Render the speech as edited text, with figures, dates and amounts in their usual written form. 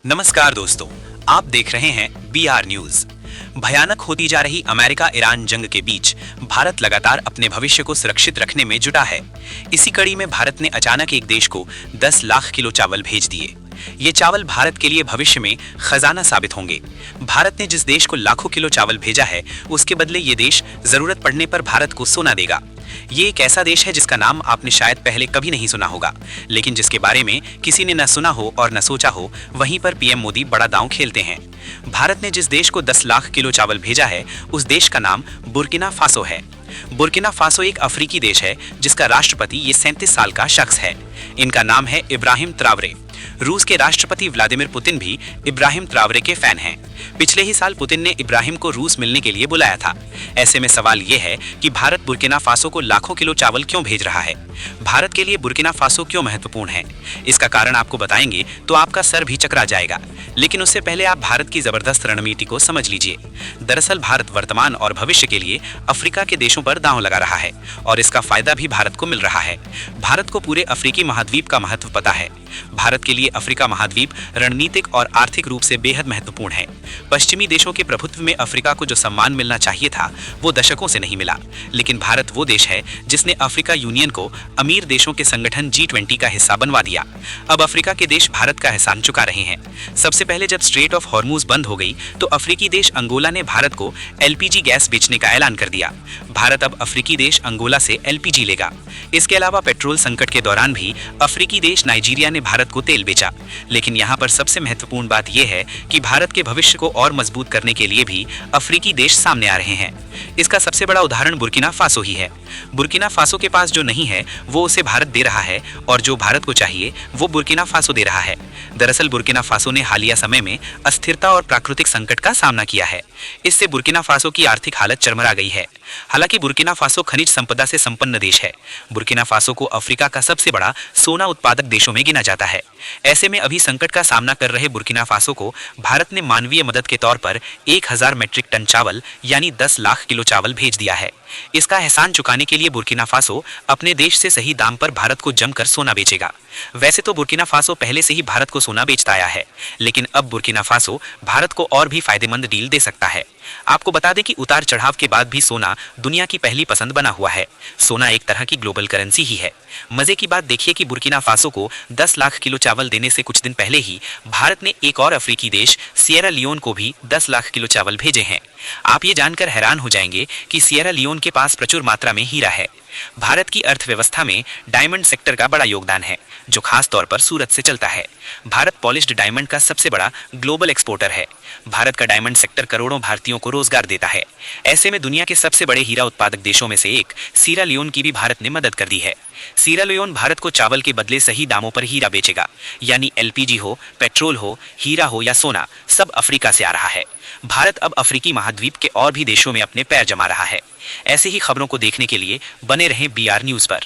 नमस्कार दोस्तों, आप देख रहे हैं BR न्यूज। भयानक होती जा रही अमेरिका ईरान जंग के बीच भारत लगातार अपने भविष्य को सुरक्षित रखने में जुटा है। इसी कड़ी में भारत ने अचानक एक देश को 10 लाख किलो चावल भेज दिए। ये चावल भारत के लिए भविष्य में खजाना साबित होंगे। भारत ने जिस देश को लाखों किलो चावल भेजा है, उसके बदले ये देश जरूरत पड़ने पर भारत को सोना देगा। ये एक ऐसा देश है जिसका नाम आपने शायद पहले कभी नहीं सुना होगा, लेकिन जिसके बारे में किसी ने न सुना हो और न सोचा हो, वहीं पर पीएम मोदी बड़ा दांव खेलते हैं। भारत ने जिस देश को 10 लाख किलो चावल भेजा है, उस देश का नाम बुर्किना फासो है। बुर्किना फासो एक अफ्रीकी देश है जिसका राष्ट्रपति ये 37 साल का शख्स है। इनका नाम है इब्राहिम ट्रावरे। रूस के राष्ट्रपति व्लादिमीर पुतिन भी इब्राहिम ट्रावरे के फैन हैं। पिछले ही साल पुतिन ने इब्राहिम को रूस मिलने के लिए बुलाया था। ऐसे में सवाल यह है कि भारत बुर्किना फासो को लाखों किलो चावल क्यों भेज रहा है? भारत के लिए बुर्किना फासो क्यों महत्वपूर्ण है? इसका कारण आपको बताएंगे तो आपका सर भी चकरा जाएगा। लेकिन उससे पहले आप भारत की जबरदस्त रणनीति को समझ लीजिए। दरअसल भारत वर्तमान और भविष्य के लिए अफ्रीका के देशों पर दांव लगा रहा है और इसका फायदा भी भारत को मिल रहा है। भारत को पूरे अफ्रीकी महाद्वीप का महत्व पता है। भारत के लिए अफ्रीका महाद्वीप रणनीतिक और आर्थिक रूप से बेहद महत्वपूर्ण है। पश्चिमी देशों के प्रभुत्व में अफ्रीका को जो सम्मान मिलना चाहिए था, वो दशकों से नहीं मिला। लेकिन भारत वो देश है जिसने अफ्रीका यूनियन को अमीर देशों के संगठन G20 का हिस्सा बनवा दिया। अब अफ्रीका के देश भारत का एहसान चुका रहे हैं। सबसे पहले जब स्ट्रेट ऑफ हॉर्मूज बंद हो गई तो अफ्रीकी देश अंगोला ने भारत को LPG गैस बेचने का ऐलान कर दिया। भारत अब अफ्रीकी देश अंगोला से LPG लेगा। इसके अलावा पेट्रोल संकट के दौरान भी अफ्रीकी देश नाइजीरिया ने भारत को तेल बेचा। लेकिन यहाँ पर सबसे महत्वपूर्ण बात यह है कि भारत के भविष्य को और मजबूत करने के लिए भी अफ्रीकी देश सामने आ रहे हैं। इसका सबसे बड़ा उदाहरण बुर्किना फासो ही है। बुर्किना फासो के पास जो नहीं है वो उसे भारत दे रहा है और जो भारत को चाहिए वो बुर्किना फासो दे रहा है। दरअसल बुर्किना फासो ने हालिया समय में अस्थिरता और प्राकृतिक संकट का सामना किया है। इससे बुर्किना फासो की आर्थिक हालत चरमरा गई है। हालांकि बुर्किना फासो खनिज संपदा से संपन्न देश है। बुर्किना फासो को अफ्रीका का सबसे बड़ा सोना उत्पादक देशों में गिना जाता है। ऐसे में अभी संकट का सामना कर रहे बुर्किना फासो को भारत ने मानवीय मदद के तौर पर 1000 मीट्रिक टन चावल यानी 10 लाख किलो चावल भेज दिया है। इसका एहसान चुकाने के लिए बुर्किना फासो अपने देश से सही दाम पर भारत को जमकर सोना बेचेगा। वैसे तो बुर्किना फासो पहले से ही भारत को सोना बेचता आया है, लेकिन अब बुर्किना फासो भारत को और भी फायदेमंद डील दे सकता है। आपको बता दें कि उतार चढ़ाव के बाद भी सोना दुनिया की पहली पसंद बना हुआ है। सोना एक तरह की ग्लोबल करेंसी ही है। मजे की बात देखिए कि बुर्किना फासो को 10 लाख किलो चावल देने से कुछ दिन पहले ही भारत ने एक और अफ्रीकी देश सिएरा लियोन को भी 10 लाख किलो चावल भेजे हैं। आप ये जानकर हैरान हो जाएंगे कि सिएरा लियोन के पास प्रचुर मात्रा में हीरा है। भारत की अर्थव्यवस्था में डायमंड सेक्टर का बड़ा योगदान है, जो खास तौर पर सूरत से चलता है। भारत पॉलिश्ड डायमंड का सबसे बड़ा ग्लोबल एक्सपोर्टर है। भारत का डायमंड सेक्टर करोड़ों भारतीयों को रोजगार देता है। ऐसे में दुनिया के सबसे बड़े हीरा उत्पादक देशों में से एक सिएरा लियोन की भी भारत ने मदद कर दी है। सिएरा लियोन भारत को चावल के बदले सही दामों पर हीरा बेचेगा, यानी LPG हो, पेट्रोल हो, हीरा हो या सोना, सब अफ्रीका से आ रहा है। भारत अब अफ्रीकी महाद्वीप के और भी देशों में अपने पैर जमा रहा है। ऐसे ही खबरों को देखने के लिए बने रहें BR न्यूज पर।